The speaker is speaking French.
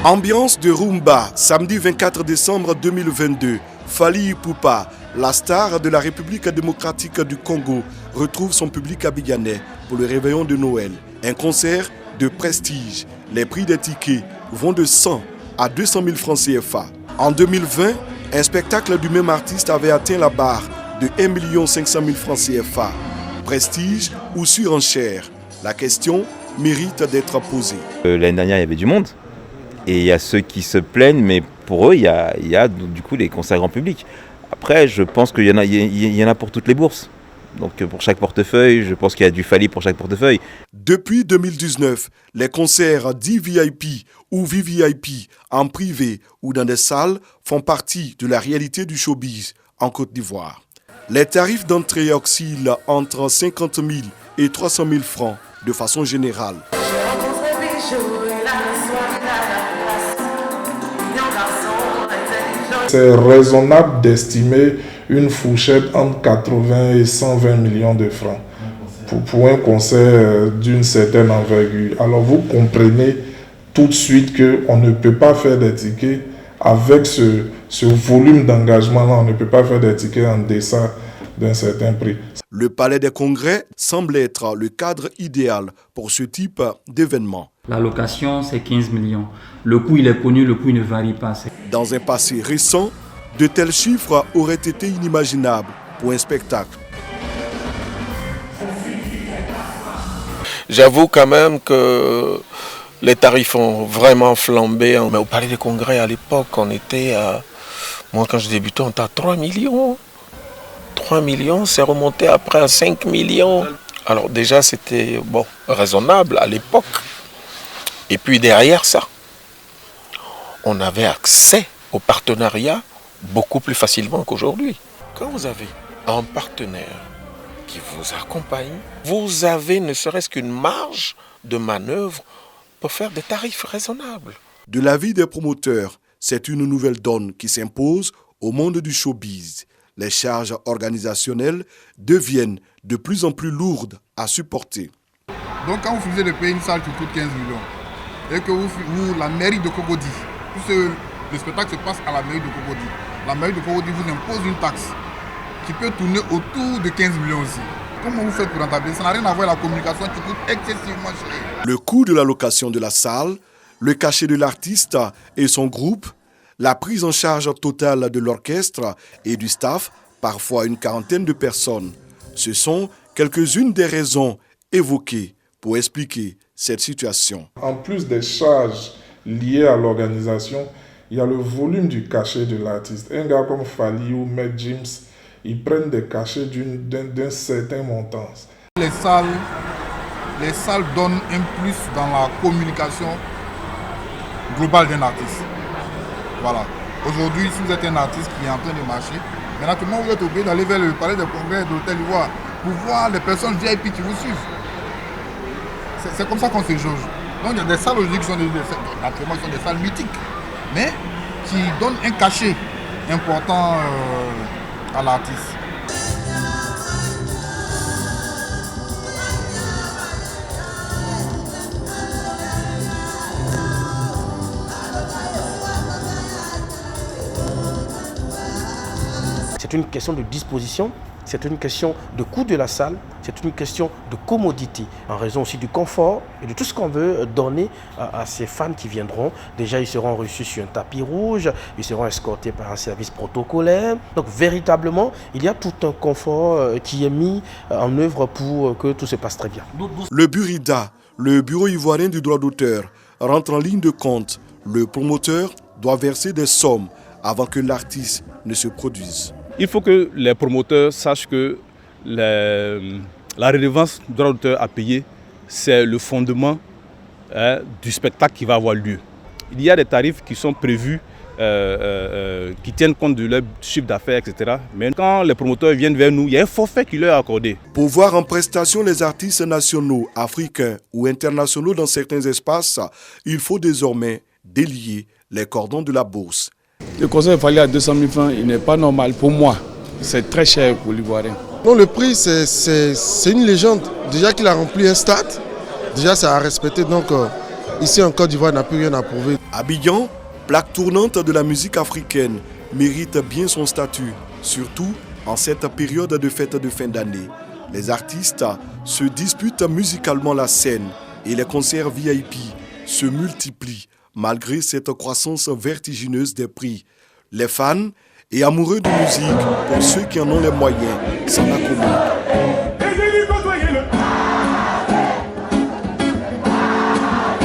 Ambiance de rumba, samedi 24 décembre 2022. Fally Ipupa, la star de la République démocratique du Congo, retrouve son public abidjanais pour le réveillon de Noël. Un concert de prestige. Les prix des tickets vont de 100 à 200 000 francs CFA. En 2020, un spectacle du même artiste avait atteint la barre de 1 500 000 francs CFA. Prestige ou surenchère? La question mérite d'être posée. L'année dernière, il y avait du monde. Et il y a ceux qui se plaignent, mais pour eux, il y a du coup les concerts grand public. Après, je pense qu'il y en a pour toutes les bourses. Donc pour chaque portefeuille, je pense qu'il y a du Fally pour chaque portefeuille. Depuis 2019, les concerts dits VIP ou VVIP en privé ou dans des salles font partie de la réalité du showbiz en Côte d'Ivoire. Les tarifs d'entrée oscillent entre 50 000 et 300 000 francs de façon générale. C'est raisonnable d'estimer une fourchette entre 80 et 120 millions de francs pour un concert d'une certaine envergure. Alors vous comprenez tout de suite qu'on ne peut pas faire des tickets avec ce volume d'engagement-là, on ne peut pas faire des tickets en deçà d'un certain prix. Le Palais des Congrès semble être le cadre idéal pour ce type d'événement. La location, c'est 15 millions. Le coût, il est connu, le coût ne varie pas. Dans un passé récent, de tels chiffres auraient été inimaginables pour un spectacle. J'avoue quand même que les tarifs ont vraiment flambé. Mais au Palais des Congrès, à l'époque, on était à... Moi, quand je débutais, on était à 3 millions. 3 millions, c'est remonté après à 5 millions. Alors déjà, c'était raisonnable à l'époque. Et puis derrière ça, on avait accès au partenariat beaucoup plus facilement qu'aujourd'hui. Quand vous avez un partenaire qui vous accompagne, vous avez ne serait-ce qu'une marge de manœuvre pour faire des tarifs raisonnables. De l'avis des promoteurs, c'est une nouvelle donne qui s'impose au monde du showbiz. Les charges organisationnelles deviennent de plus en plus lourdes à supporter. Donc quand vous refusez de payer une salle qui coûte 15 millions et que la mairie de Cocody, puisque le spectacle se passe à la mairie de Cocody, la mairie de Cocody vous impose une taxe qui peut tourner autour de 15 millions aussi. Comment vous faites pour rentabiliser? Ça n'a rien à voir avec la communication qui coûte excessivement cher. Le coût de la location de la salle, le cachet de l'artiste et son groupe, la prise en charge totale de l'orchestre et du staff, parfois une quarantaine de personnes. Ce sont quelques-unes des raisons évoquées pour expliquer cette situation. En plus des charges liées à l'organisation, il y a le volume du cachet de l'artiste. Un gars comme Fally ou Maître James, ils prennent des cachets d'un certain montant. Les salles donnent un plus dans la communication globale d'un artiste. Voilà. Aujourd'hui, si vous êtes un artiste qui est en train de marcher, maintenant vous êtes obligé d'aller vers le Palais des Congrès de l'Hôtel Ivoire pour voir les personnes VIP qui vous suivent. C'est comme ça qu'on se jauge. Donc il y a des salles aujourd'hui qui sont des salles mythiques, mais qui donnent un cachet important à l'artiste. C'est une question de disposition, c'est une question de coût de la salle, c'est une question de commodité, en raison aussi du confort et de tout ce qu'on veut donner à ces fans qui viendront. Déjà, ils seront reçus sur un tapis rouge, ils seront escortés par un service protocolaire. Donc, véritablement, il y a tout un confort qui est mis en œuvre pour que tout se passe très bien. Le Burida, le Bureau ivoirien du droit d'auteur, rentre en ligne de compte. Le promoteur doit verser des sommes avant que l'artiste ne se produise. Il faut que les promoteurs sachent que la redevance du droit d'auteur à payer, c'est le fondement du spectacle qui va avoir lieu. Il y a des tarifs qui sont prévus, qui tiennent compte de leur chiffre d'affaires, etc. Mais quand les promoteurs viennent vers nous, il y a un forfait qui leur est accordé. Pour voir en prestation les artistes nationaux, africains ou internationaux dans certains espaces, il faut désormais délier les cordons de la bourse. Le concert de Fally à 200 000 francs, il n'est pas normal pour moi. C'est très cher pour l'Ivoirien. Non, le prix, c'est une légende. Déjà qu'il a rempli un stade, déjà c'est à respecter. Donc ici en Côte d'Ivoire, n'a plus rien à prouver. Abidjan, plaque tournante de la musique africaine, mérite bien son statut, surtout en cette période de fête de fin d'année. Les artistes se disputent musicalement la scène et les concerts VIP se multiplient malgré cette croissance vertigineuse des prix. Les fans et amoureux de musique, pour ceux qui en ont les moyens, s'en accommodent.